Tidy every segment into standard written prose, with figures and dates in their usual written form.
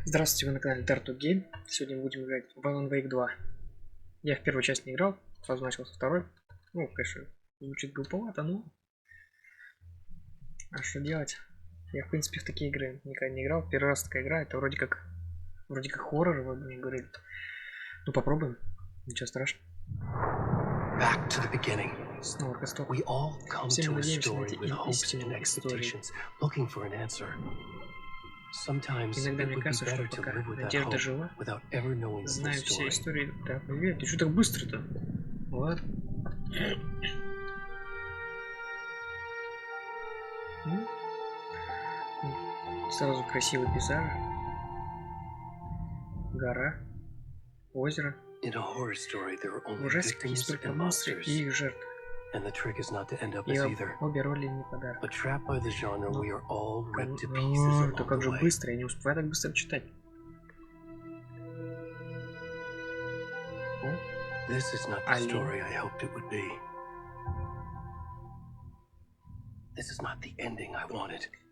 Здравствуйте, вы на канале Tartu Game. Сегодня мы будем играть в Alan Wake 2. Я в первую часть не играл, сразу начал со второй. Ну, конечно, звучит глуповато, но... А что делать? Я, в принципе, в такие игры никогда не играл. Первый раз такая игра, это вроде как хоррор, вы мне говорили. Ну, попробуем. Ничего страшного. Снова к истоку. Все мы надеемся найти истину истории. Иногда мне кажется, что пока надежда жива, знаю все истории. Да, привет, ты что так быстро-то? Вот. Сразу красивый пейзаж. Гора. Озеро. В ужастиках есть только монстры и их жертвы. И обе роли не подарок. Да как же быстро, я не успеваю так быстро читать.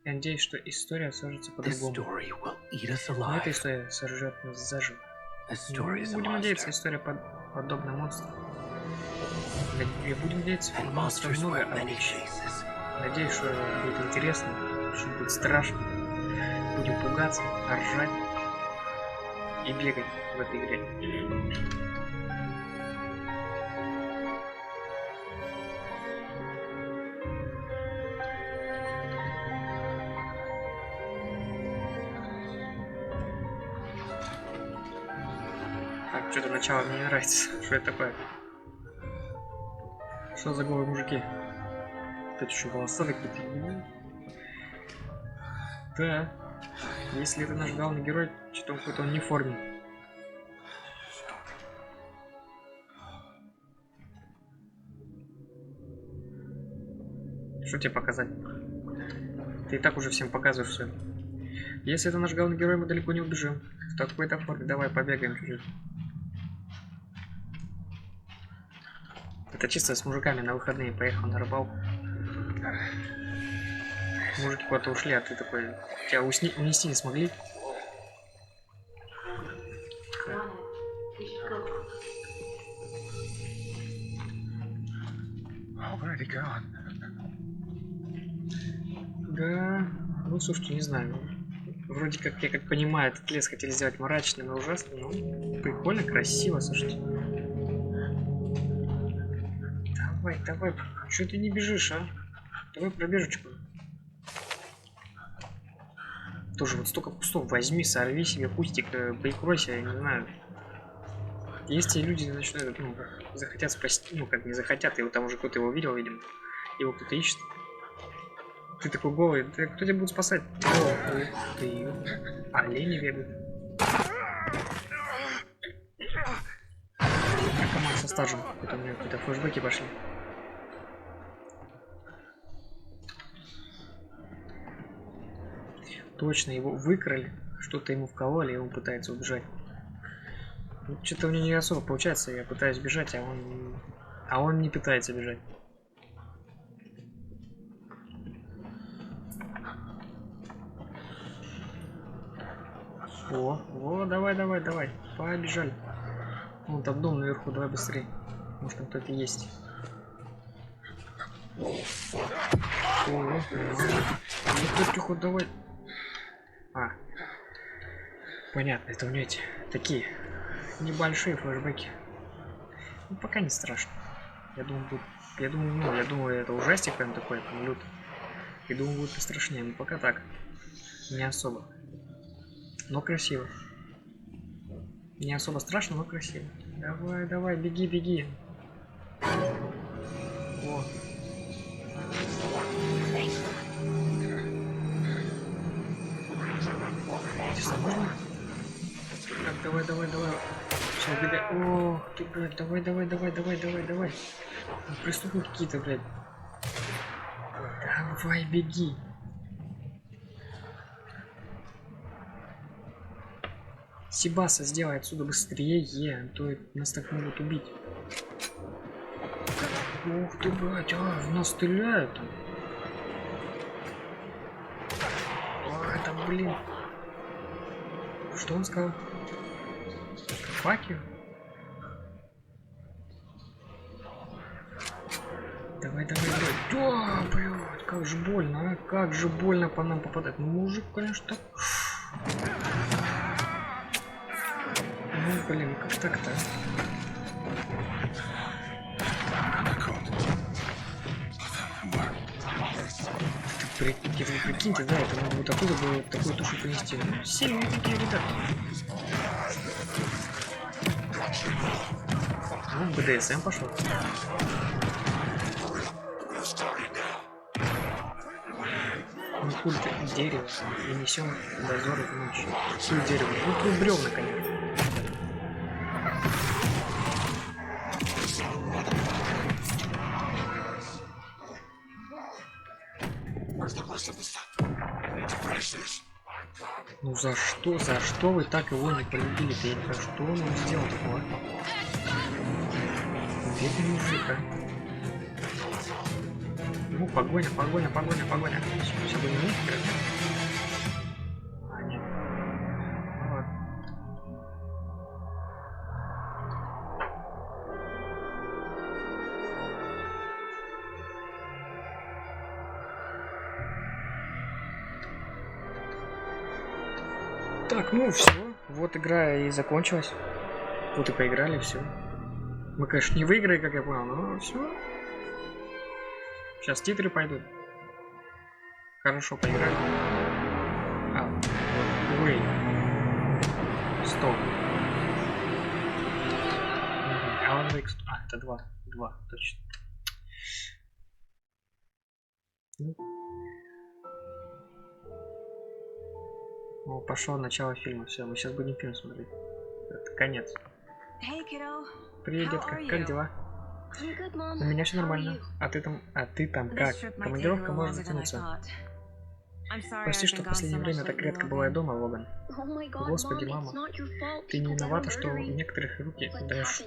Я надеюсь, что история сложится по-другому. Но эта история сожжет нас заживо. Будем надеяться, история подобна монстру. Будем надеяться, монстров много, надеюсь, что будет интересно, что будет страшно. Будем пугаться, ржать и бегать в этой игре. Так, что-то начало мне не нравится. Что это такое? Что за голые мужики? Тут еще голоса какие-то. Да. Если это наш главный герой, что-то он какой-то не в форме. Что тебе показать? Ты и так уже всем показываешь все. Если это наш главный герой, мы далеко не убежим. В такой-то форме. Давай побегаем чуть-чуть. Это чисто с мужиками на выходные поехал на рыбалку. Мужики куда-то ушли, а ты такой... Тебя унести не смогли? Да... Ну, слушайте, не знаю. Вроде как, я как понимаю, этот лес хотели сделать мрачным и ужасным, но прикольно, красиво, слушайте. Давай, что ты не бежишь, а? Давай пробежечку. Тоже вот столько кустов возьми, сорви себе кустик, прикройся, я не знаю. Если люди начнут, ну, захотят спасти, ну, как не захотят, его там уже кто-то его видел, видимо. Его кто-то ищет. Ты такой голый, кто тебя будет спасать? О, ты. Олени бегают. Команда со стажем. Это у меня какие-то флешбеки пошли. Точно, его выкрали, что-то ему вкололи, и он пытается убежать. Ну, что-то у него не особо получается, я пытаюсь бежать, а он не пытается бежать. О, давай, побежали. Вон там дом наверху, давай быстрее. Может там кто-то есть. Тихо, давай. А, понятно, это у меня эти такие небольшие флешбеки. Ну, пока не страшно. Я думаю, это ужастик прям такой, прям лютый. И думаю, будет пострашнее, но пока так. Не особо. Но красиво. Не особо страшно, но красиво. Давай, беги. О. Так, давай. Все, бегай. О, ты, блядь, давай. Преступники какие-то, блядь. Давай, беги. Сибаса, сделай отсюда быстрее, а то нас так могут убить. Ух ты, блядь, в нас стреляют. Это, блин. Что он сказал? Факел? Давай, давай, давай. Да, блядь, как же больно, а? Как же больно по нам попадать. Ну, мужик, конечно, так. Ну, блин, как так-то? Прикиньте, да, это надо вот оттуда было такую тушу принести. Ну, сильные такие ребята. Ну, БДСМ пошел. Мы культ дерева и несем дозор в ночь. Культ дерева. Ну, тут бревна, конечно. Ну за что? За что вы так его не полюбили-то? Я не знаю, что он сделал такого? Бедный мужик, а. Ну, погоня, погоня, погоня, погоня. Все бы не мужик, а нет. Ну, ладно. Так, ну все. Вот игра и закончилась. Вот и поиграли, все. Мы, конечно, не выиграли, как я понял, но все. Сейчас титры пойдут. Хорошо, поиграли. А, wait. Стоп. Alan Wake. А, это 2. 2, точно. Ну, пошло начало фильма. Все, мы сейчас будем фильм смотреть. Это конец. Привет, детка, как дела? У меня все нормально. А ты там как? Командировка может затянуться. Прости, что в последнее время так редко бываю дома, Логан. Господи, мама. Ты не виновата, что у некоторых руки даешь.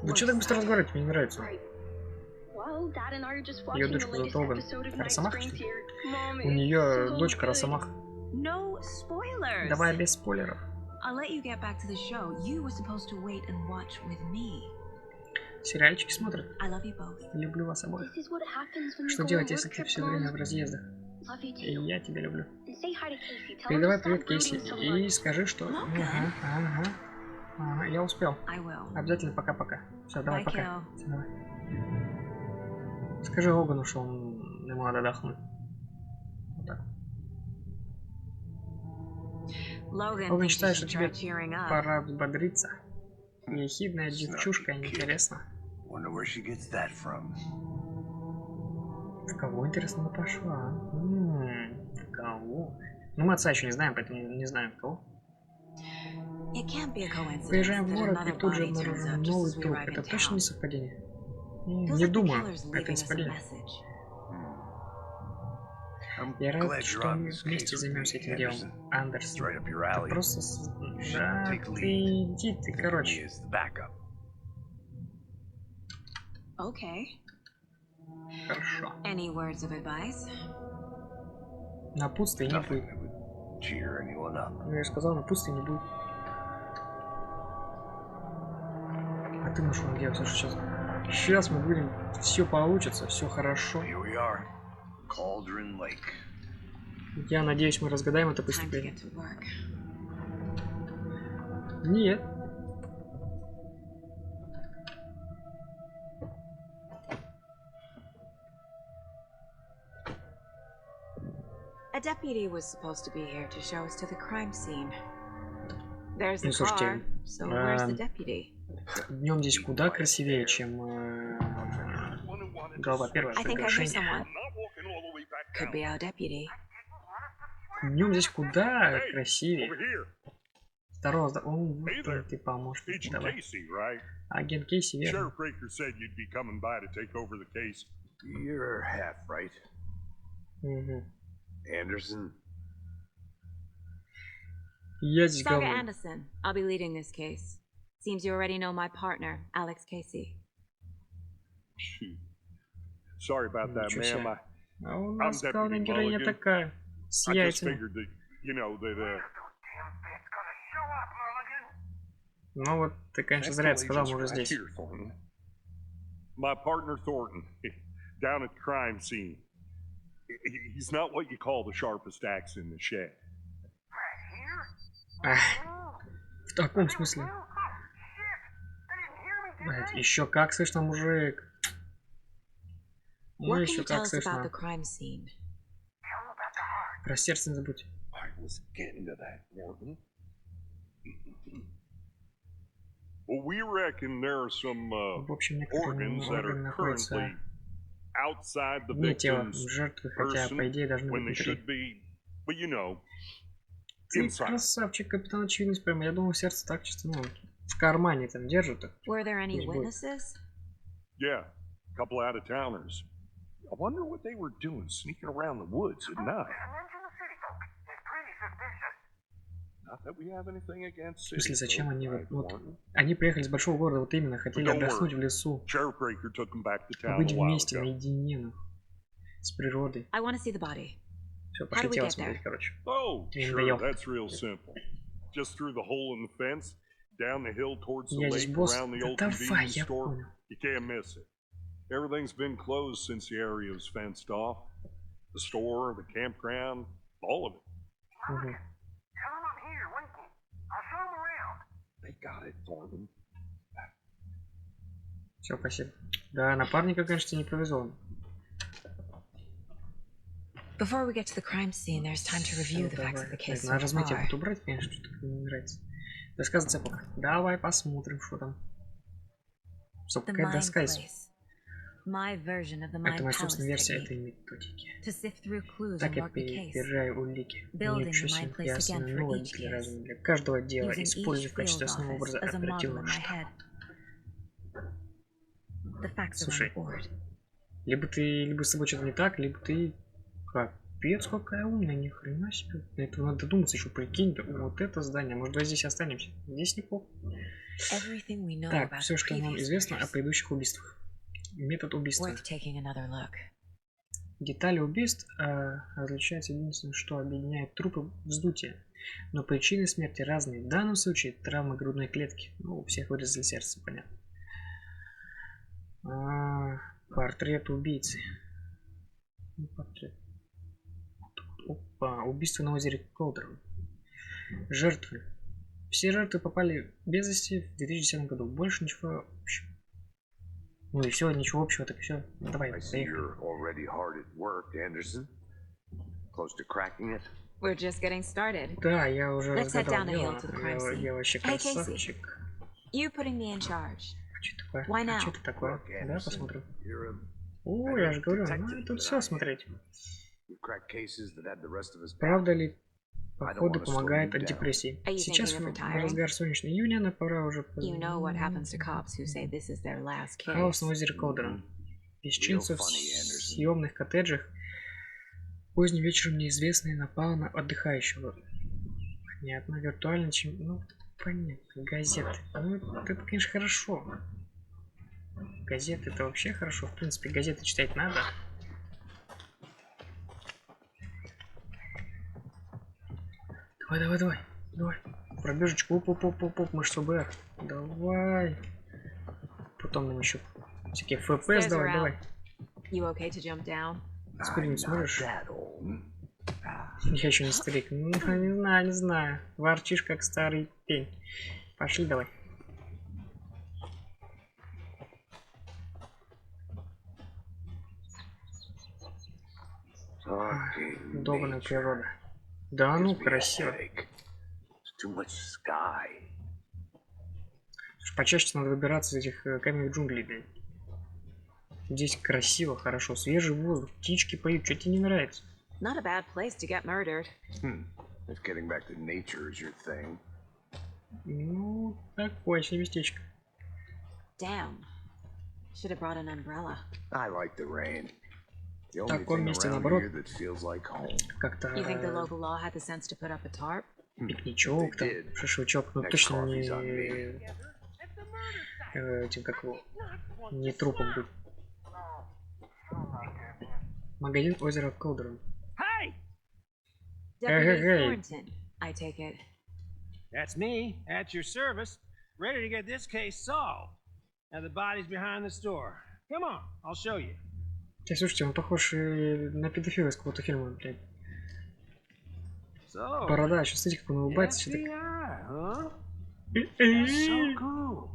Вы что так быстро разговариваете? Мне не нравится. Ее дочку зовут Логан. Росомаха, что ли? У нее дочка Росомаха. Давай без спойлеров. Сериальчики смотрят. Люблю вас обоих. Что делать, если ты все время в разъездах? И я тебя люблю. Передавай привет Кейси и скажи, что... Ага, я успел. Обязательно пока-пока. Все, давай, пока. Всё, давай. Скажи Логану, что ему надо отдохнуть. Вот так. Логан считает, что тебе пора взбодриться. Ехидная девчушка, интересно. В кого, интересно, она пошла? В кого? Ну, мы отца еще не знаем, поэтому не знаем, в кого. Приезжаем в город и тут же обнаружим новый труп. Это точно не совпадение? Не думаю, это не совпадение. Я рад, что мы вместе займемся этим делом, Андерсон. Это просто... Да, ты иди ты, короче. Хорошо. Напутствия не будет. Ну, я сказал, напутствия не будет. А ты нашел надеялся, что сейчас... Сейчас мы будем... Все получится, все хорошо. Я надеюсь, мы разгадаем это преступление. Нет. A deputy was supposed to be here to show us to the crime scene. There's the Ну, слушайте, car, so where's the deputy? Днем здесь куда красивее, чем глава первая приглашение. Could be our deputy. Днем здесь куда красивее. Здорово, здорово. Вот ты помощник. Давай. Агент Кейси, верно? Угу. Anderson. Я здесь Saga главный. Anderson. I'll be leading this case. Seems you already know my partner, Alex Casey. Sorry about that, Ничего себе. ma'am. А у нас главная героиня такая. С яйцами. You know that. Ну вот, ты, конечно, зря это сказал, мы уже здесь. My partner Thornton, down at the crime scene. He's not what you call the sharpest axe in the shed. Ах, в таком смысле. Блять, еще как слышно, мужик. Ну, еще как слышно. Про сердце не забудь. Well, we reckon there are some В общем, некоторые organs that органы are находятся currently outside the вне тела victim's жертвы, хотя, по person идее, должны when they быть внутри. should be, but you know, Ты inside. красавчик, капитан очевидность прямо. Я думал, сердце так чисто, ну, в кармане там держит. Were there any Пусть будет. witnesses? Yeah, a couple out of towners. I wonder what they were doing sneaking around the woods at night. Not that we have anything against В смысле, city зачем folk, они right, вот... Warren? Они приехали с большого города, вот именно, хотели Don't отдохнуть worry. в лесу. Sheriff Breaker took them back to town Быть a while вместе, ago. наедине, ну, с природой. I want to see the body. Все, How пошли do we тело get смотреть, there? короче. Oh, Мне sure, надоел. that's real simple. Just through the hole in the fence, down the hill towards the Я здесь lake, босс. around the Да old давай, convenience я store. понял. You can't miss it. Everything's been closed since the area was fenced off. The store, the campground, all of it. Угу. They got it, Thornton. Все, спасибо. Да, напарника, конечно, тебе не повезло. Before we get to the crime scene, there's time to review Всё, the facts давай. of the case Надо so размытие far. будет убрать, конечно, что-то мне не нравится. Доска зацепок. Давай посмотрим, что там. Стоп, The какая mine доска есть? place. My version of the Это mine моя palace собственная версия technique. этой методики. To sift through clues Так and я mark the case. перебираю улики. Building Ничего the себе, mind place я again основную for новое each для case. разума для каждого дела, Using используя each в качестве field основного office образа as a model оперативного in my штаба. head. The facts are on Слушай, the board. либо с тобой что-то не так, либо ты... Капец, какая умная, ни хрена себе. На это надо додуматься еще, прикинь. Вот это здание, может, давай здесь останемся. Здесь неплохо. Everything we know Так, about все, the что нам previous известно о murders. предыдущих убийствах. Метод убийства. Worth taking another look. Детали убийств различаются единственное, что объединяет трупы вздутие. Но причины смерти разные. В данном случае травма грудной клетки. Ну, у всех вырезали сердце, понятно. Портрет убийцы. Портрет. Опа, убийство на озере Колдерон. Жертвы. Все жертвы попали без вести в 2010 году. Больше ничего общего. Ну и все, ничего общего, так все. Давай, поехали. We're just getting started. Да, я уже Let's head разгадал down the дело. hill to the crime scene. Я вообще Hey, Casey. красавчик. You putting me in charge. Что такое? Why now? Что это такое? Да, посмотрим. О, я же говорю, ну тут все смотреть. Правда ли походы помогают от депрессии? Are you Сейчас thinking of в retiring? разгар солнечного июня, но пора уже... You know what happens to cops who say this is their last Хаос case. на озере Колдерон. Исчезновших в съемных коттеджах. Поздним вечером неизвестный напал на отдыхающего. Понятно, виртуально чем... Ну, понятно, газеты. Ну, это, конечно, хорошо. Газеты это вообще хорошо. В принципе, газеты читать надо. Давай. Пробежечку. Оп. Мы ж с ОБР. Давай. Потом нам еще всякие ФПС. Давай. You okay to jump down? Спрыгнуть сможешь? Я еще не старик. Ну, не знаю. Ворчишь как старый пень. Пошли давай. Долбаная природа. Да ну, красиво. Почаще надо выбираться из этих каменных джунглей, блин. Здесь красиво, хорошо, свежий воздух, птички поют, что тебе не нравится? Not a bad place to get murdered. If getting back to nature is your thing. Ну, такое себе местечко. Damn. Should have brought an umbrella. I like the rain. The В only таком thing месте, around наоборот, here that feels like home. как-то You think the local law had the sense to put up a tarp? пикничок, там, шашлычок, ну точно не этим как его, не трупом быть. Магазин озера Колдерон. Deputy Hey. Thornton, I take it. That's me, at your service, ready to get this case solved. Now the body's behind the store. Come on, I'll show you. Слушайте, он похож на педофила из какого-то фильма, блядь. So, Борода, сейчас смотрите, как он улыбается. Все так... FBI, huh? That's so cool.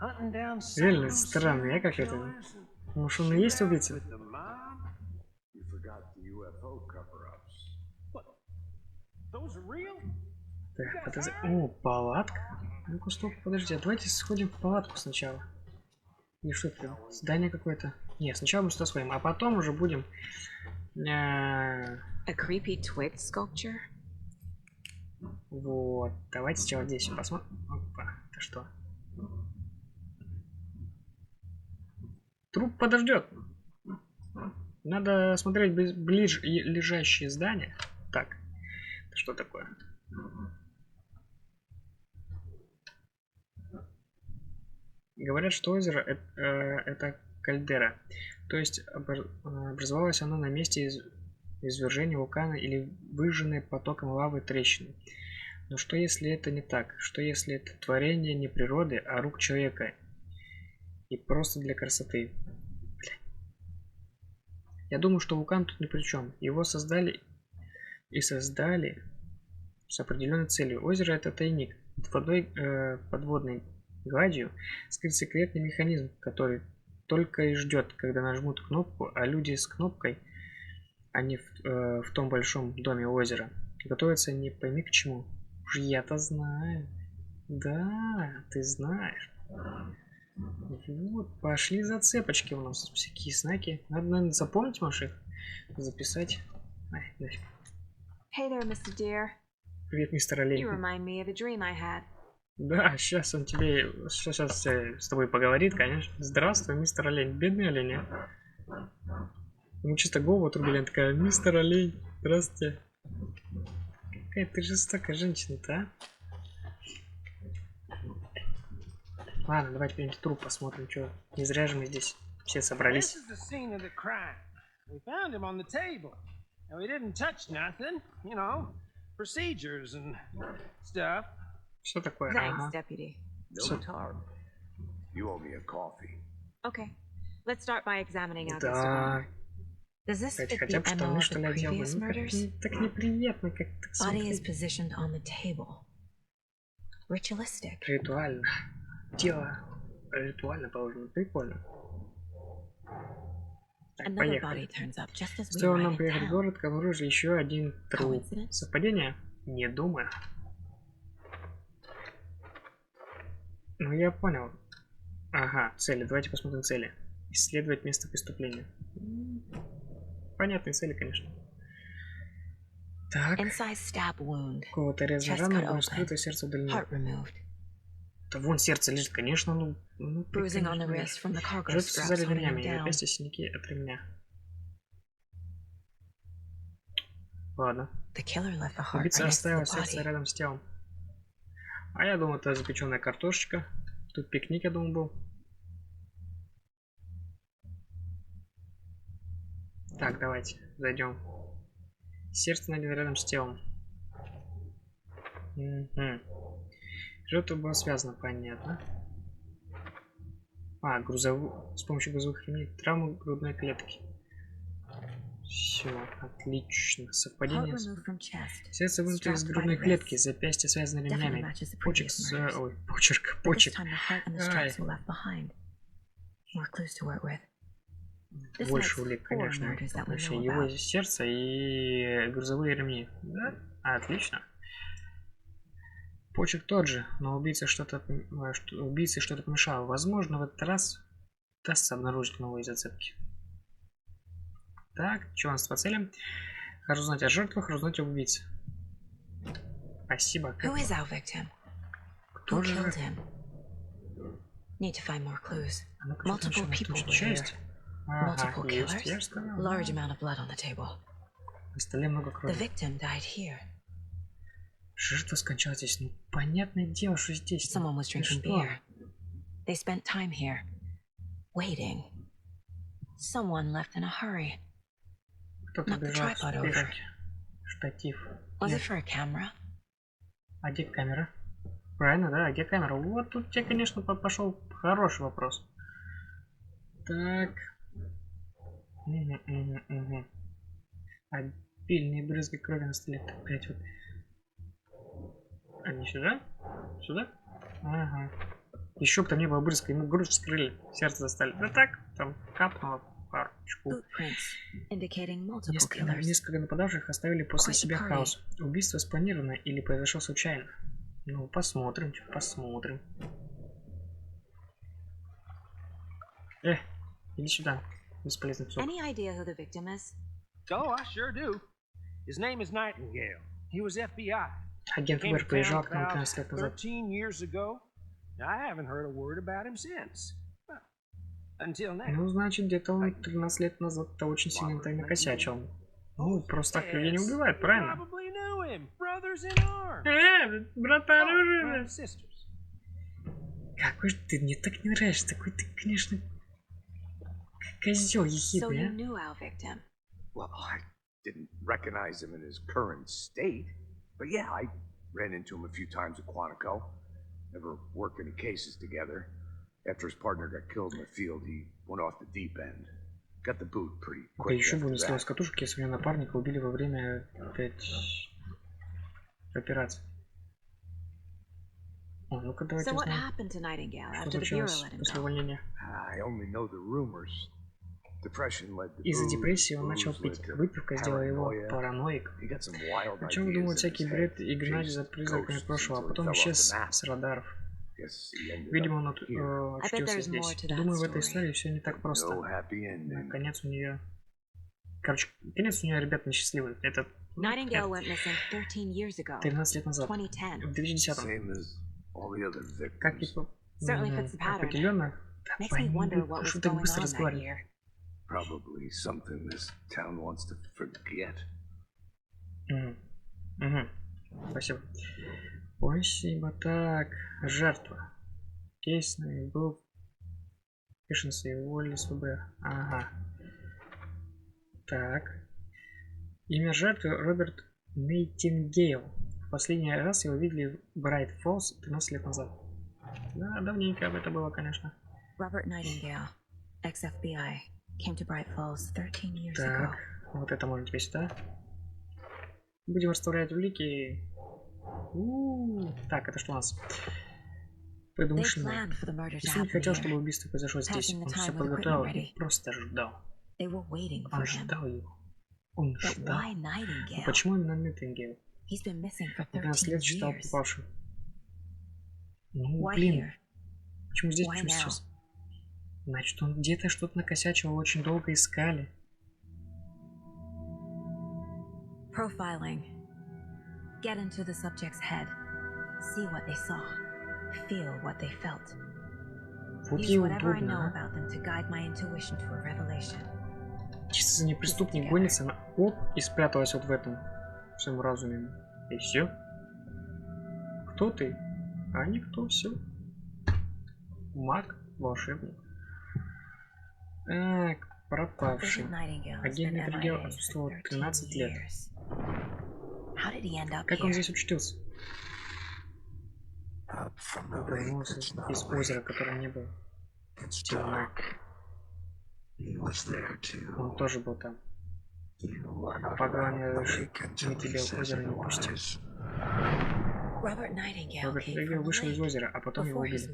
Hunting down Реально странно, я как это... Может, он и есть убийца? the mob? You forgot the UFO cover-ups. What? Those are real? Так, подожди. О, палатка. Ну-ка, стоп, подожди, а давайте сходим в палатку сначала. Не что это? Здание какое-то. Не, сначала мы сюда сходим, а потом уже будем... A creepy twig sculpture? Вот, давайте сначала здесь посмотрим. Опа, это что? Труп подождет. Надо смотреть ближе лежащие здания. Так, это что такое? Говорят, что озеро это кальдера. То есть образовалось оно на месте извержения вулкана или выжженной потоком лавы трещины. Но что если это не так? Что если это творение не природы, а рук человека? И просто для красоты. Я думаю, что вулкан тут ни при чем. Его создали с определенной целью. Озеро это тайник. Под водной гладью скрыт секретный механизм, который только и ждет, когда нажмут кнопку, а люди с кнопкой, они в том большом доме озера, готовятся не пойми к чему. Уж я-то знаю. Да, ты знаешь. Вот, пошли зацепочки у нас. Всякие знаки. Надо, наверное, запомнить, может, их записать. Ай, нафиг. Hey there, Mr. Deer. Привет, мистер You Олень. remind me of a dream I had. Да, сейчас он тебе... Сейчас с тобой поговорит, конечно. Здравствуй, мистер Олень. Бедный олень, а? Ему чисто голову отрубили. Она такая, мистер Олень, здравствуйте. Какая ты жестокая женщина-то, а? Ладно, давайте где-нибудь труп посмотрим, что. Не зря же мы здесь все This собрались. is the scene of the crime. We found him on the table. And we didn't touch nothing, you know, procedures and stuff. Что такое? Thanks, Ага. Deputy. No tar. You owe me a coffee. Okay, let's start by examining August. Да. Does this Кстати, fit хотя the бы MO штаны, of что the ли, одел бы. previous Ну, как murders? так неприятно, как так Body is смотреть. positioned on the table. Ritualistic. Ритуально. Тело ритуально положено. Прикольно. Так, Another поехали. body turns up just as we Стоило arrive нам in приехать в town. город, к обнаружили еще один труп. Coincidence? Совпадение? Не думаю. Ну, я понял. Ага, цели. Давайте посмотрим цели. Исследовать место преступления. Понятные цели, конечно. Так. Incised stab wound. Какого-то реза Chest рана cut было open. вскрыто, сердце удалено. Heart removed. Да вон сердце лежит, конечно, ты, Bruising on the конечно, wrist from the cargo жертву straps связали holding him ремнями, down. запястья синяки от ремня. Ладно. The killer left the heart Убийца right next to оставил the сердце body. рядом с телом. А я думал, это запеченная картошечка. Тут пикник, я думал, был. Так, давайте, зайдем. Сердце найдено рядом с телом. Жертва была связана, понятно. А, с помощью грузовых ремней. Травмы грудной клетки. Все, отлично. Heart Совпадение. removed from chest. Сердце вынуто из Strapped грудной by the клетки, wrists. запястье связано Definitely ремнями. matches the Почек previous с... murders. Ой, почерк, But this почек. time the heart and the straps were left behind. More clues to work with. This Больше makes улик, 4 конечно. murders that we Вообще, know его about. сердце и грузовые ремни. Да? Отлично. Почерк тот же, но убийце что-то помешало. Возможно, в этот раз удастся обнаружить новые зацепки. Так, что у нас по целям? Разузнать о жертвах, разузнать об убийце. Спасибо. Who is our victim? Кто Who же? killed him? Need to find more clues. А ну-ка, Multiple что people тут were еще here. есть? Ага, Multiple есть, killers. я же сказал. Large amount of blood on the table. На столе много The крови. victim died here. Жертва скончалась здесь. Ну, понятное дело, что здесь. Ну, Someone was ты drinking что? beer. They spent time here, waiting. Someone left in a hurry. Кто-то Knock the бежал tripod в over. спешке. Штатив. Was it for a camera? А где камера? Правильно, да? А где камера? Вот тут тебе, конечно, пошел хороший вопрос. Так. Угу. Обильные брызги крови на столе. Так, блять, вот. Они сюда? Сюда? Ага. Еще бы там не было брызга, ему грудь вскрыли, сердце достали. Да так, там капнуло парочку. Несколько нападавших оставили после себя хаос. Убийство спланировано или произошло случайно? Ну, посмотрим, посмотрим. Иди сюда, бесполезный псов. Any idea who the victim is? Oh, I sure do. His name is Nightingale. He was FBI. Агент Came ФБР to приезжал town к нам about 13 лет назад. 13 years ago. I haven't heard a word about him since. Well, until now. Ну, значит, где-то он 13 лет назад-то очень сильно так накосячил. Ну, просто так людей не убивают, правильно? Probably knew him. Brothers in arms. Брата Oh, оружие. sisters. Какой же ты, мне так не нравишься. Такой ты, конечно, козел So ехидный, you а? knew our victim. Well, I didn't recognize him in his current state. But yeah, I ran into him a few times at Quantico. Never worked any cases together. After his partner got killed in the field, he went off the deep end. Got the boot pretty Да quick еще бы after не слез that. катушек, если меня напарника убили во время опять операции. О, ну-ка давайте So what узнаем, happened to Nightingale что after the bureau случилось let him после go? увольнения. I only know the rumors. Depression led to Из-за booze, депрессии он начал booze пить. led to Выпивка сделала его paranoia. параноик. He got some wild Причем ideas думал in his всякий head, бред и гнать за chased призраками ghosts прошлого, а until he потом fell off исчез the map. с радаров. Guess he ended Видимо, up он here. очутился there's more здесь. to that Думаю, в этой story. истории все не так просто. No happy ending. Конец у нее... Короче, конец у нее, ребят, несчастливый. Это Nightingale went missing 13 years ago. 13 лет назад. 2010. В 2010. Same as all the other Как victims. типа... Certainly fits the pattern. Определенно. Makes me wonder what was Что так going быстро on that разговаривает. year. Probably something this town wants to forget. Спасибо. Спасибо. Так, жертва. Кейсный был Пишенцы и воли СВБ. Ага. Так. Имя жертвы Роберт Нейтингейл. В последний раз его видели в Брайт Фоллс 13 лет назад. Да, давненько это было, конечно. Robert Nightingale, ex-FBI, came to Bright Falls 13 years ago. Так, вот это может быть, да? Будем расставлять улики. Так, это что у нас? Предумышленное. Преступник хотел, чтобы убийство произошло здесь. Он все подготовил и просто ждал. Он ждал его. Он ждал. Но почему именно Nightingale? 15 лет считал попавшим. Ну, блин. Почему здесь, почему сейчас? Значит, он где-то что-то накосячивал, очень долго искали. Profiling. Get into the subject's head. See what they saw. Feel what they felt. Вот Use ей whatever I know удобно, about them to guide my intuition to a revelation. Чисто за ней преступник гонится, она оп, и спряталась вот в этом, в своем разуме. И все. Кто ты? А никто, все. Маг, волшебник. Так, пропавший. Агент Nightingale отсутствовал 13 лет. Как он здесь учтился? Вернулся из озера, которое не было. Темно. Он тоже был там. Погоня решил, мы тебя в озеро не пустим. Роберт Nightingale вышел из озера, а потом его убили.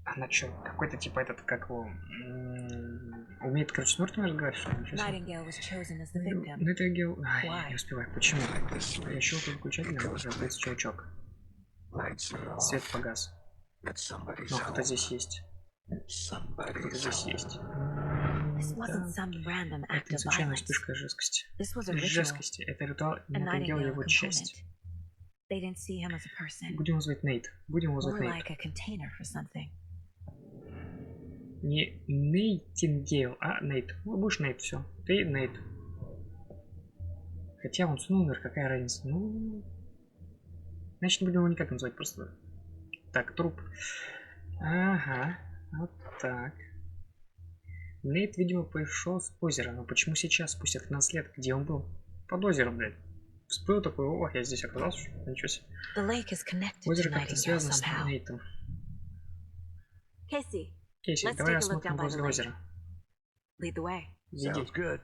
Она чё, какой-то типа этот, как его... умеет, короче, с мертвыми разговаривать, что ли? Nightingale... Ай, я не успеваю. Почему? Я щелкаю выключателем, разбился щелчок. Свет погас. Но кто-то здесь есть. Кто-то здесь есть. Это не случайная вспышка жесткости. Жесткости. Это ритуал, Nightingale его часть. Будем его звать Нейт. Будем его звать Нейт. Не Нейтингейл, а Нейт. Ну, будешь Нейт, все. Ты Нейт. Хотя он умер, какая разница. Ну... Значит, не будем его никак называть, просто... Так, труп. Ага. Вот так. Нейт, видимо, пришел с озера. Но почему сейчас, спустя 15 лет, где он был? Под озером, блядь. всплыл такой, о, я здесь оказался, ничего себе. The lake is connected to Озеро как-то Nightingale связано с somehow. Нейтом. Casey, Кейси, let's давай take a look осмотрим down by возле the lake. озера. Lead the way. Веди. Sounds good.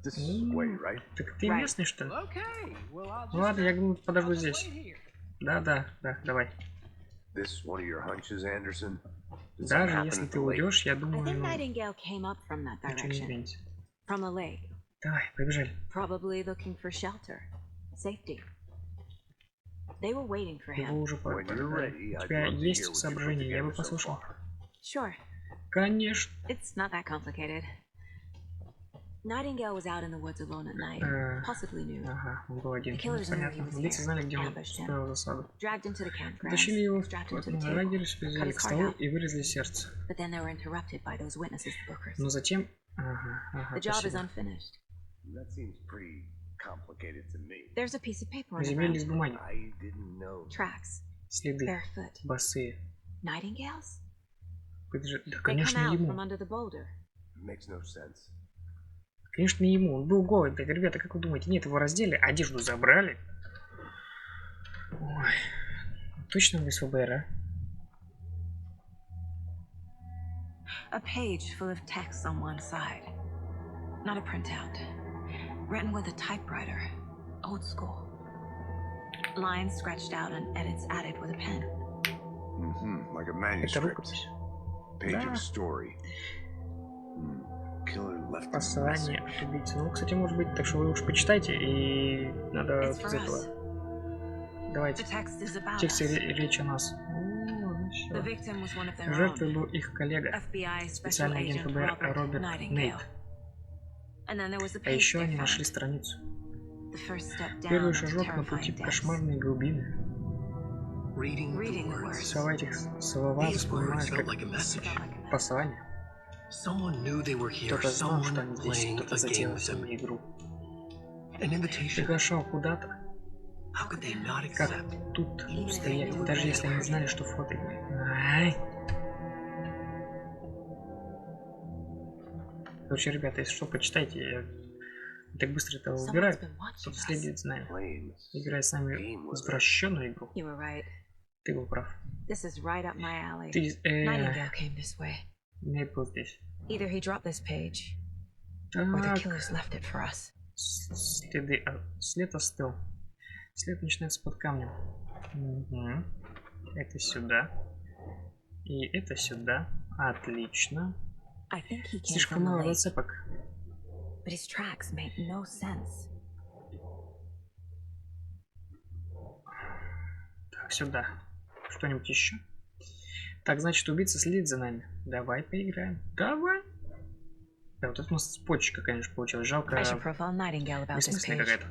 This way, right? Так ты Right. местный, что ли? Okay, well, I'll just, Ладно, я I'll подожду just здесь. wait here. Да, давай. This one of your hunches, Anderson? Did something Даже happen если at ты the lake? уйдешь, я I think думаю, Nightingale came up from that ничего не direction, изменится. from the lake, Давай, побежали. probably looking for shelter, safety. They were waiting for Его him. уже When you're ready, У I'd тебя love to hear есть what you put соображения, я бы together so послушал. far. Sure, Конечно. it's not that complicated. Nightingale was out in the woods alone at night, possibly knew. Ага, он был один. The killers knew he Понятно. was Убийцы here, знали, где он ambushed him, устроил засаду. dragged him to the campground, Тащили его в strapped him to the table, лагерь, связали cut к his столу heart out. и вырезали сердце. But then they were interrupted by those witnesses, the bookers. Но затем... Ага, The job is спасибо. unfinished. That seems pretty complicated to me. There's a piece of paper on the Земель ground. из бумаги. I didn't know. Tracks. Следы. Barefoot. Босые. Nightingales? Подожди, да, They come конечно, out ему. from under the boulder. Makes no sense. Конечно, не ему. Он был голый. Так, ребята, как вы думаете? Нет, его раздели, одежду забрали. Ой. Точно он из ФБР, а? A page full of text on one side. Not a printout. Written with a typewriter. Old school. Lines scratched out and edits added with a pen. Mm-hmm. Like a Это manuscript. рукопись. Page Да. of story. Killer left a Послание message. от убийцы. Ну, кстати, может быть, так что вы уж почитайте, и надо It's из for этого. us. Давайте. The text is about В тексте us. речь о нас. О, ну The всё. victim was one of their Жертвой own. был их коллега, FBI Special специальный агент Agent ФБР Robert Роберт Nightingale. Нейт. And then there was the А page еще they они found. нашли страницу. The first step down Первый into шажок на пути terrifying в depths. кошмарные глубины. Reading Reading the the words. words. Слова этих слова These вспоминаешь words как felt like a message. Felt like a message. послание. Someone knew they were here. Кто-то знал, что Someone они здесь, playing кто-то a game затеял with со мной them. игру. An invitation. Приглашал куда-то, How could they not как accept? тут Even if they стоять, knew даже where если they они were. знали, что фото. Ай. Короче, ребята, если что, почитайте. Я так быстро это Someone's убираю. been watching Тут us. следует за нами. Playing Играя с нами game with извращенную игру. You were right. Ты был прав. This is right up my alley. Ты, Nightingale came this way. Нейт был здесь. Either he dropped this page, or the Так, killers left it for us. следы, след остыл. След начинается под камнем. Угу. Это сюда. И это сюда. Отлично. I think he came Слишком from the мало lake, зацепок. but his tracks made no sense. Так, сюда. Что-нибудь еще? Так, значит, убийца следит за нами. Давай поиграем. Давай. Да, вот это у нас цепочка, конечно, получилась. Жалко. I should profile Nightingale about this Бессмысленная page. какая-то.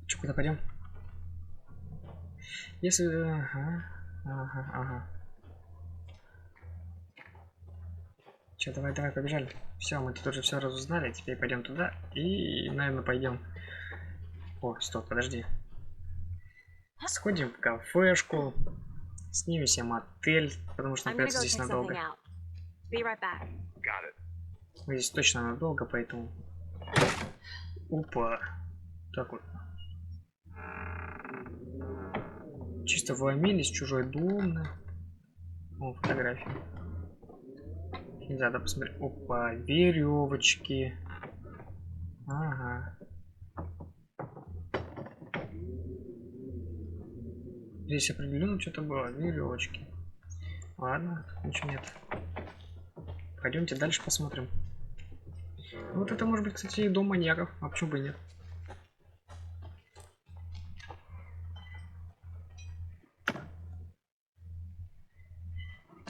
Че, куда пойдем? Если... Ага. Че, давай, побежали. Все, мы тут уже все разузнали. Теперь пойдем туда. И, наверное, пойдем. О, стоп, подожди. Сходим в кафешку. Снимемся мотель, потому что, I'm gonna например, go здесь check надолго. something out. Be right back. Got it. Мы здесь точно надолго, поэтому... Опа. Так вот. Чисто вломились в чужой дом. Да. О, фотографии. Надо посмотреть. Опа, веревочки. Ага. Здесь определенно что-то было. Веревочки. Ладно, ничего нет. Пойдемте дальше посмотрим. Вот это может быть, кстати, и дом маньяков. А почему бы и нет?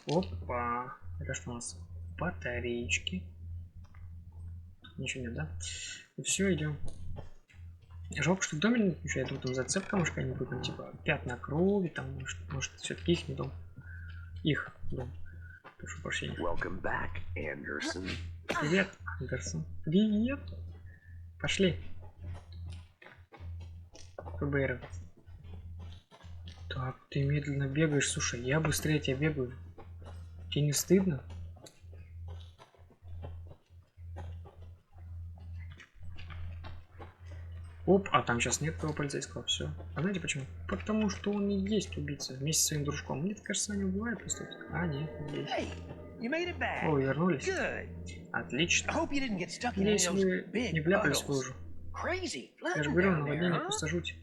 Опа. Это что у нас? Батареечки. Ничего нет, да? Ну все, идем. Жалко, что в доме нет ничего. Я думаю, там зацепка, может, какая-нибудь, там, типа, пятна крови, там, может все-таки их не дом. Их дом. Прошу прощения. Welcome back, Anderson. Привет, Андерсон. Привет. Пошли. ФБР. Так, ты медленно бегаешь. Слушай, я быстрее тебя бегаю. Тебе не стыдно? Оп, а там сейчас нет того полицейского, все. А знаете почему? Потому что он и есть убийца вместе со своим дружком. Мне кажется, они убивают преступника. А, нет, есть. О, вы вернулись. Отлично. Надеюсь, вы не вляпались в лужу. Я же говорю, наводнение просто жуть.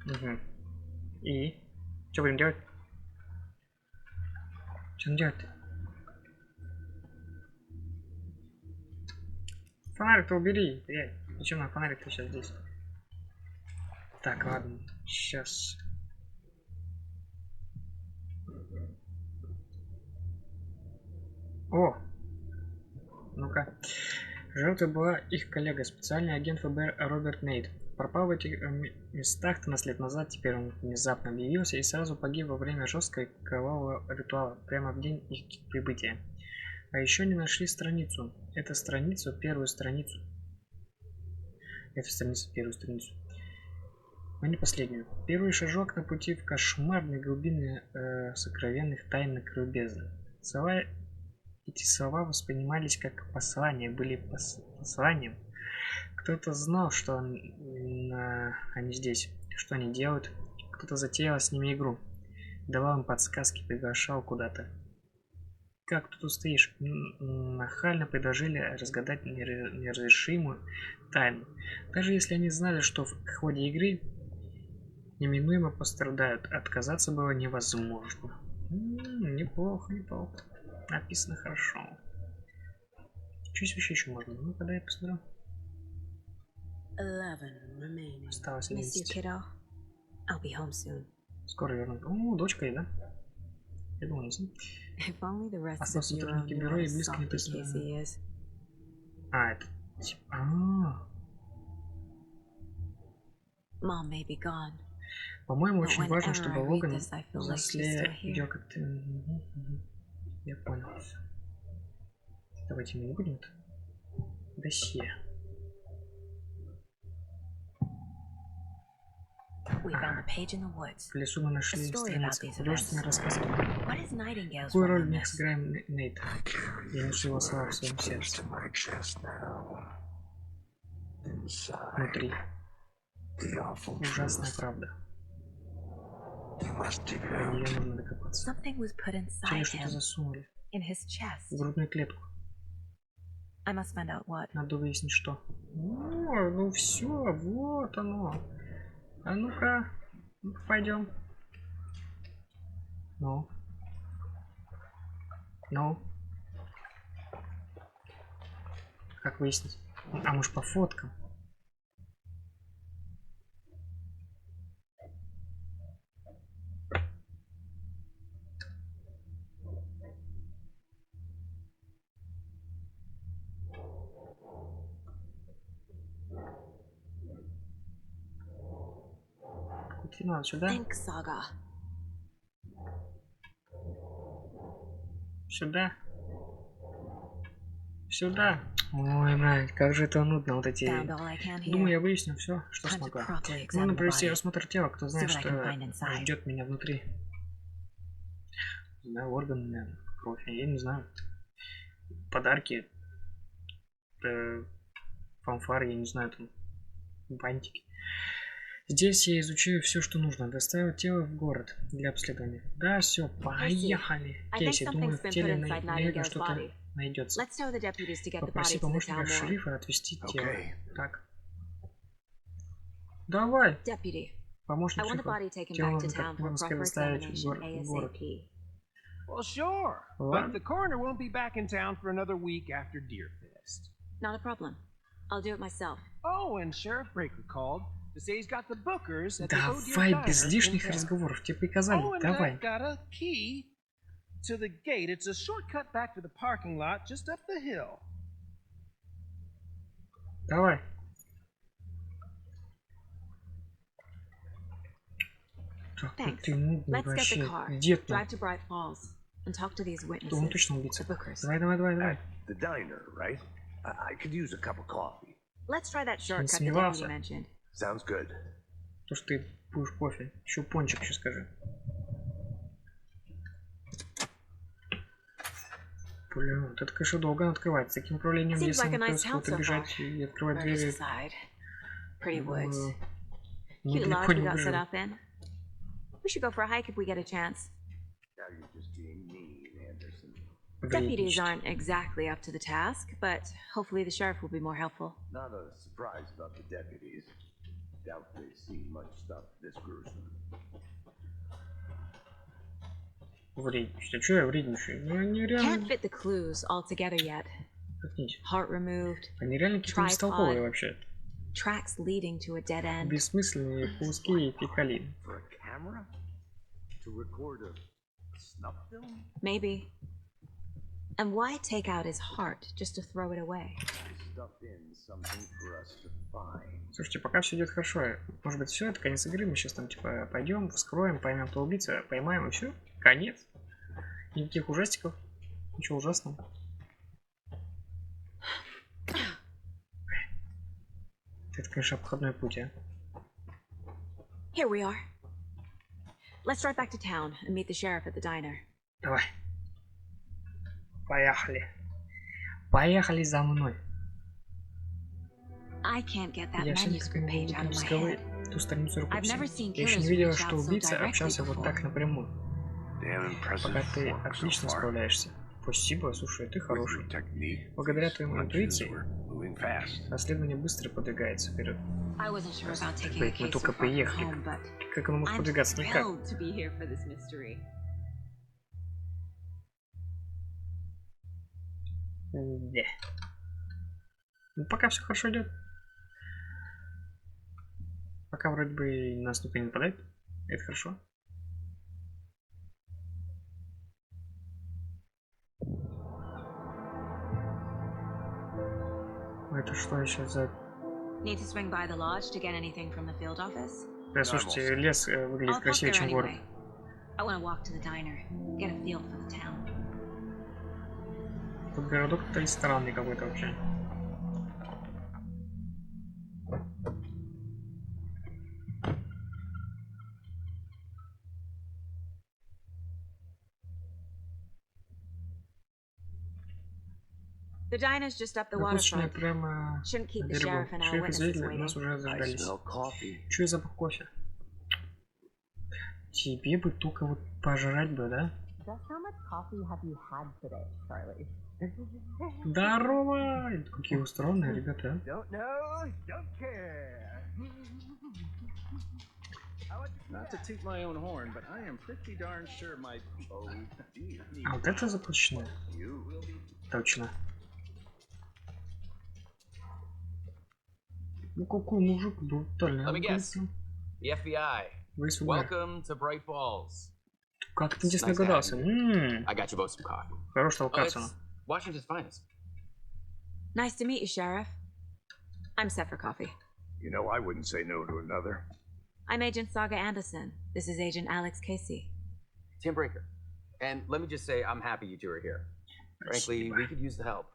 Угу. И? Что будем делать? Что делать-то? Фонарик-то убери. Зачем нам фонарик-то сейчас здесь? Так, ладно. Сейчас. О! Ну-ка. Жертвой была их коллега, специальный агент ФБР Роберт Нейт. Пропал в этих местах 13 лет назад, теперь он внезапно объявился и сразу погиб во время жесткого кровавого ритуала, прямо в день их прибытия. А еще не нашли страницу. Эту страницу, первую страницу. Первую страницу. Но не последнюю. Первый шажок на пути в кошмарные глубины сокровенных тайн на краю бездны. Эти слова воспринимались как послания, были посланием. Кто-то знал, что они здесь, что они делают. Кто-то затеял с ними игру. Давал им подсказки, приглашал куда-то. Как тут устоишь? Нахально предложили разгадать неразрешимую тайну. Даже если они знали, что в ходе игры неминуемо пострадают, отказаться было невозможно. Неплохо, неплохо. Написано хорошо. Чуть вообще еще можно. Ну, когда я посмотрю. Осталось 11. Скоро вернусь. О, дочка и да? Я думал, не знаю. Остался сотрудники бюро и близко не представляю. А, это типа... По-моему, очень важно, чтобы Логан заследил как-то... Я понял. Давайте мы не будем это. Досье. В лесу мы нашли страницы. Художественный рассказ. Какую роль в них сыграем Нейт? Я нешу его слова в своем сердце. Внутри. Ужасная правда. До нее нужно докопаться. Через что-то засунули. В грудную клетку. Надо выяснить, что. О, ну все, вот оно. А ну-ка, пойдем. Ну. Ну. Как выяснить? А может по фоткам? Надо сюда. Сюда. Сюда. Ой, блядь, как же это нудно, вот эти... Думаю, я выясню все, что смогла. Нужно провести осмотр тела, кто знает, что ждет меня внутри. Да, органы, наверное, кровь, я не знаю. Подарки. Фанфары, я не знаю, там бантики. Здесь я изучаю все, что нужно. Доставил тело в город для обследования. Да, все, поехали. Кейси, думаю, в теле наверное что-то найдется. Попроси помощника шерифа отвезти тело. Так. Давай. Помощник шерифа. Тело нужно как можно скорее доставить в город. Well, sure. But the coroner won't be back in town for another week after Deerfest. Not a problem. I'll do it myself. Oh, and Sheriff Breaker called to say he's got the bookers at the Давай без лишних разговоров. Тебе приказали. Oh, and давай. I've got a key to the gate. It's a shortcut back to the parking lot just up the hill. Давай. Так, ты нудный вообще. Где ты? Он точно убийца. Давай. The diner, right? I could use a cup of coffee. Let's try that shortcut the deputy mentioned. Sounds good. То, что ты будешь кофе. Еще пончик еще скажи. Блин, вот это, конечно, долго открывать. С таким управлением, Seems если like a не nice просто town вот so бежать и открывать Burgess двери, aside. Pretty woods. мы Cute далеко lodge не we got set убежим. up in. We should go for a hike if we get a chance. Now you're just being mean, Anderson. Deputies Вредничать. aren't exactly up to the task, but hopefully the sheriff will be more helpful. Not a surprise about the deputies. Doubt they've seen much stuff this gruesome. Вредничать. А чё я вредничаю? Ну, они Can't реально... fit the clues all together yet. Отлично. Heart removed, Они реально какие-то бестолковые вообще. tracks leading to a dead end. Бессмысленные куски и пикалин. For a camera? To record a snuff film? Maybe. And why take out his heart just to throw it away? Stuff in something for us to find. Слушайте, пока все идет хорошо. Может быть, все, это конец игры. Мы сейчас там типа пойдем, вскроем, поймем, кто убийца, поймаем и все. Конец. Никаких ужастиков. Ничего ужасного. Это, конечно, обходной путь, а. Here we are. Let's drive back to town and meet the sheriff at the diner. Давай. Поехали. Поехали за мной. I can't get that Я все manuscript page out of my head. ту страницу I've never рукописи. seen Я еще не killers видела, reach что out so убийца directly общался вот before. так напрямую. Damn impressive Пока ты work so отлично far. справляешься. Спасибо, слушай, ты With your хороший. technique, Благодаря these твоему lunches интуиции were moving fast. расследование быстро подвигается вперед. I wasn't sure about taking a Блять, мы case только so far from приехали. home, but Как оно может I'm подвигаться? Никак. thrilled to be here for this mystery. Да. Ну, пока все хорошо идет. Пока вроде бы нас никто не нападает. Это хорошо. Это что еще за... Need to swing by the lodge to get anything from the field office? Да, слушайте, лес выглядит I'll pop красивее, there чем город. anyway. I want to walk to the diner, get a feel for the town. Тут городок-то и странный какой-то вообще. The diner's just up the Закусочная waterfront. прямо Shouldn't keep на the берегу. sheriff and our Шериф и witnesses зрители waiting. нас уже I заждались. smell coffee. Чё за кофе? Тебе бы только вот пожрать бы, да? Just how much coffee have you had today, Charlie? Здорово! Какие устроенные ребята, а? Don't know, don't care. Not to toot my own horn, but I am pretty darn sure my А вот это запущено. Точно. Ну какой мужик брутальный. Let me guess. The FBI. Весь угар. Welcome to Bright Falls. Как ты здесь Nice to have догадался? you. I got you both some coffee. Хорошего Oh, Катсона. it's Washington's finest. Nice to meet you, Sheriff. I'm set for coffee. You know, I wouldn't say no to another. I'm Agent Saga Anderson. This is Agent Alex Casey. Tim Breaker. And let me just say, I'm happy you two are here. Frankly, we could use the help.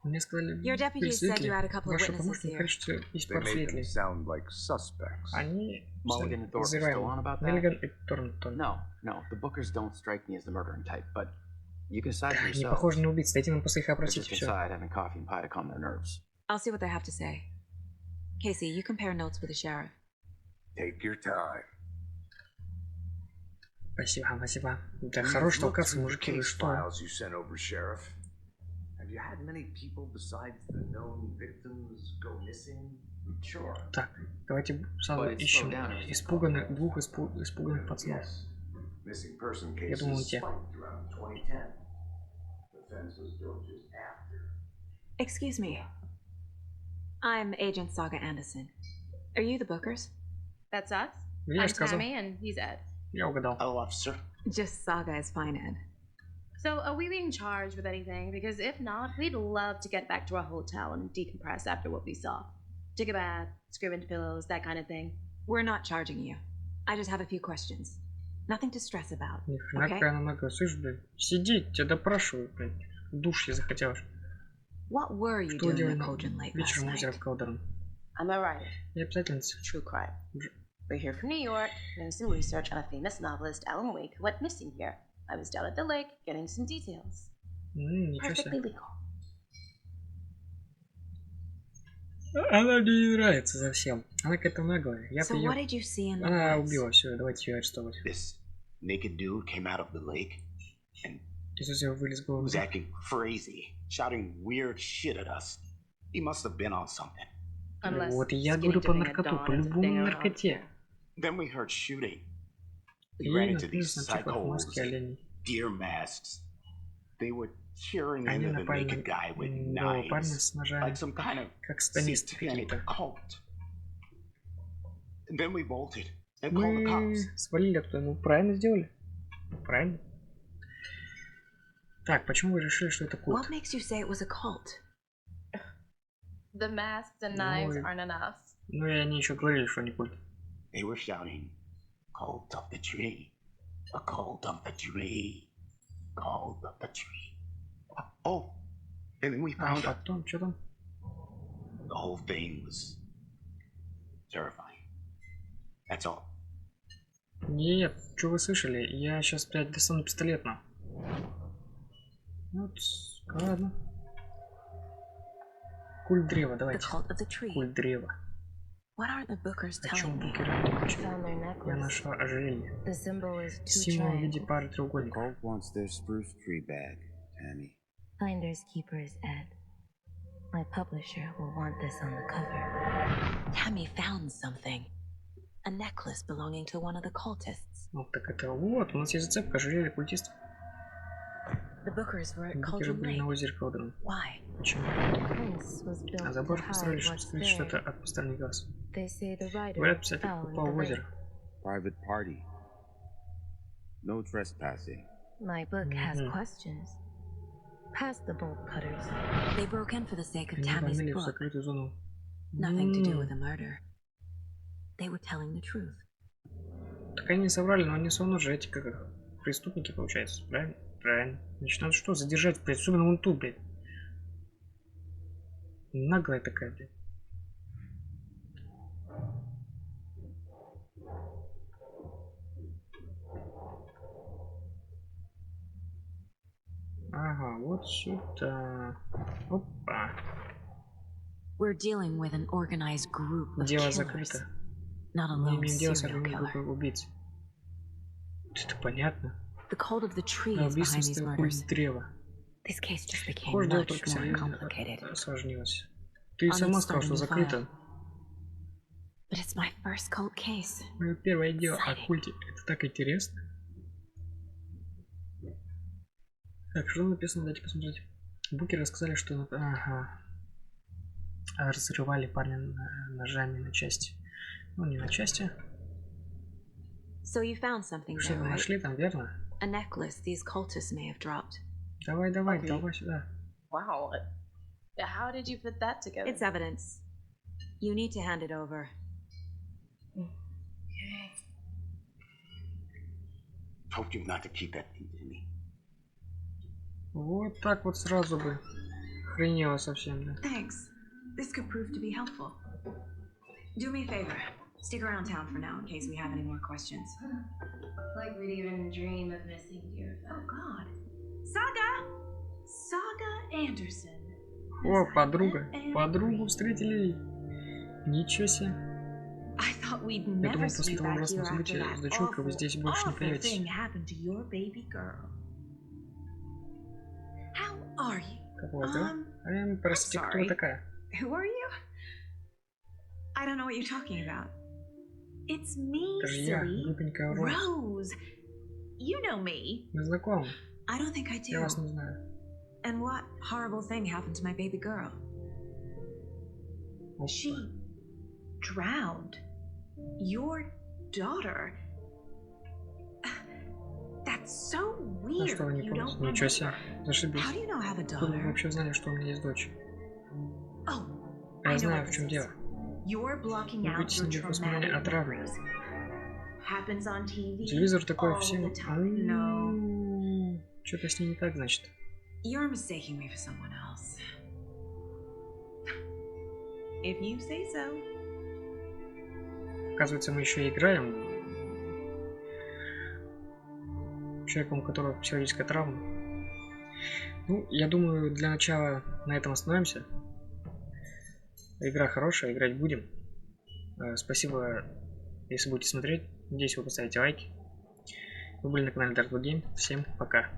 Мне сказали, Your deputies said you had a couple of ваши witnesses помощники here. говорят, что есть They пару made them свидетелей. sound like suspects. Они Mulligan and Thorpe are still on about that? Миллиган и Торнтон. No, the Bookers don't strike me as the murdering type, but you can decide for Не yourself. похожи на убийц, дайте нам просто их They're опросить just и все. inside having coffee and pie to calm their nerves. I'll see what they have to say. Casey, you compare notes with the sheriff. Take your time. Спасибо, спасибо. Да We've хорош looked толкаться, through the мужики, вы case что? files you sent over, Sheriff. Have you had many people besides the known victims go missing? Sure. Так, давайте сразу But it's ищем slowed down every испуганных, двух испуганных пацанов. Yes. Missing person Я cases думаю, те. spiked around 2010. The fence was built just after. Excuse me. I'm Agent Saga Anderson. Are you the Bookers? That's us. Я I'm же сказал, Tammy, and he's Ed. я угадал. Hello, officer. Just Saga is fine, Ed. So, are we being charged with anything? Because if not, we'd love to get back to our hotel and decompress after what we saw. Take a bath, scream into pillows, that kind of thing. We're not charging you. I just have a few questions. Nothing to stress about. Ни хрена Okay? какая она много. Слышь, блядь, сиди, тебя допрашивают, блядь. Душ я захотелось. What were you Что doing делали at Cauldron Lake last вечером в night? озеро Калдерон? I'm a writer, Я писательница. true crime. We're here from New York, doing some research on a famous novelist, Alan Wake, who went missing here. I was down at the lake getting some details. Ничего Perfectly себе. legal. Она мне не нравится совсем. Она какая-то наглая. Я So ее... what did you see in the Она woods? убила, все, давайте ее арестовать. This naked dude came out of the lake and Если вылез he голову. was acting crazy, shouting weird shit at us. He must have been on something. Unless Вот и я skinny говорю по dipping at наркоту, dawn по is a любому thing around наркоте. here. Then we heard shooting. We И ran into these наткнулись на типа в psychos маске in оленей. deer masks. They were cheering Они into the напали naked guy with на другого парня knives, с ножами, like some kind of как станисты satanic какие-то. cult. And then we bolted and called the Мы cops. свалили оттуда. Ну, правильно сделали. Правильно. Так, почему вы решили, что это культ? What makes you say it was a cult? The masks and knives Ой. aren't enough. Ну и они еще говорили, что не культ. They were shouting, "Cult of the tree, a cult of the tree, cult of the tree." Oh, and then we А found out потом, что там? the whole thing was terrifying. That's all. Нет, что вы слышали? Я сейчас, блядь, достану пистолет нам. Вот, ладно. Культ древа, The давайте. cult of the tree. Культ древа. What aren't the bookers О чем telling me? букеры? Found their Я necklace. нашла ожерелье. The symbol is two Символ в виде triangles. пары треугольников. Cult wants their spruce tree back, Tammy. Finders keepers, Ed. My publisher will want this on the cover. Tammy found something. A necklace belonging to one of the cultists. Вот так это вот, у нас есть зацепка ожерелье культистов. The bookers were at Букеры Cauldron были на Lake. озере Калдрон. Why? Почему? Prince was built А to забор hide построили, чтобы what's скрыть что-то there. от посторонних глаз. They say the writer Говорят, писатель fell into упал the в lake. озеро. Private party. No trespassing. My book has Mhm. questions. Past the bolt cutters. They broke in for the sake of Они Tammy's войнали в book. закрытую зону. Nothing to do with a murder. They were telling the truth. Так они соврали, но они все равно же эти, как их, преступники, получается, правильно? Правильно. Значит, надо что, задержать, блядь, особенно вон тут, блядь. Наглая такая, блядь. Ага, вот сюда. Опа. We're dealing with an organized group of Дело killers, закрыто. not a Мы lone имеем дело с serial организованной killer. группой убийц. Это понятно. The cult of the tree Да, is убийство behind these стоит murders. культ древа. This case just became Похоже, дело much только more серьезно complicated. осложнилось. Ты I'll сама need to сказала, start a что new закрыто. file. But it's my first cult case. Мое первое дело о Exciting. культе. Это так интересно. Так, что написано? Дайте посмотреть. Букеры рассказали, что... Ага. Разрывали парня ножами на части. Ну, не на части. So you found something Что there, вы right? нашли там, верно? A necklace these cultists may have dropped. Давай, давай, Okay. давай сюда. Wow. How did you put that together? It's evidence. You need to hand it over. Told you not to keep that thing to me. Вот так вот сразу бы. Охренело совсем, да. Thanks. This could prove to be helpful. Do me a favor. Stick around town for now in case we have any more questions. Like we'd even dream of missing dear. Oh, God. Saga! Saga Anderson. О, подруга. Подругу встретили. Ничего себе. I thought we'd Я never думал, see после you того back ужасного here after события that с дочуркой вы awful, здесь больше не awful появитесь. thing happened to your baby girl. How are you? Как у вас дела? Простите, кто вы sorry. такая? Who are you? I don't know what you're talking about. It's me, Это же я, silly. глупенькая Роуз. Rose. You know me. Мы знакомы. I don't think I Я do. вас не знаю. And what horrible thing happened to my baby girl? Опа. She drowned. Your daughter. That's so А weird. что вы не You помните? don't Ничего себе. remember. Зашибись. How do you know I have a Откуда вы daughter? вообще знали, что у меня есть дочь? Oh, Я I know знаю, what в this чем is. дело. You're blocking Вы out будете your себе воспоминания traumatic о травме. memories. Happens on TV. Телевизор такой all всем... the time. No. Что-то с ней не так, значит. You're mistaking me for someone else. If you say so. Оказывается, мы еще и играем. человеком, у которого психологическая травма. Ну, я думаю, для начала на этом остановимся. Игра хорошая, играть будем. Спасибо, если будете смотреть. Надеюсь, вы поставите лайки. Вы были на канале Dark Game. Всем пока.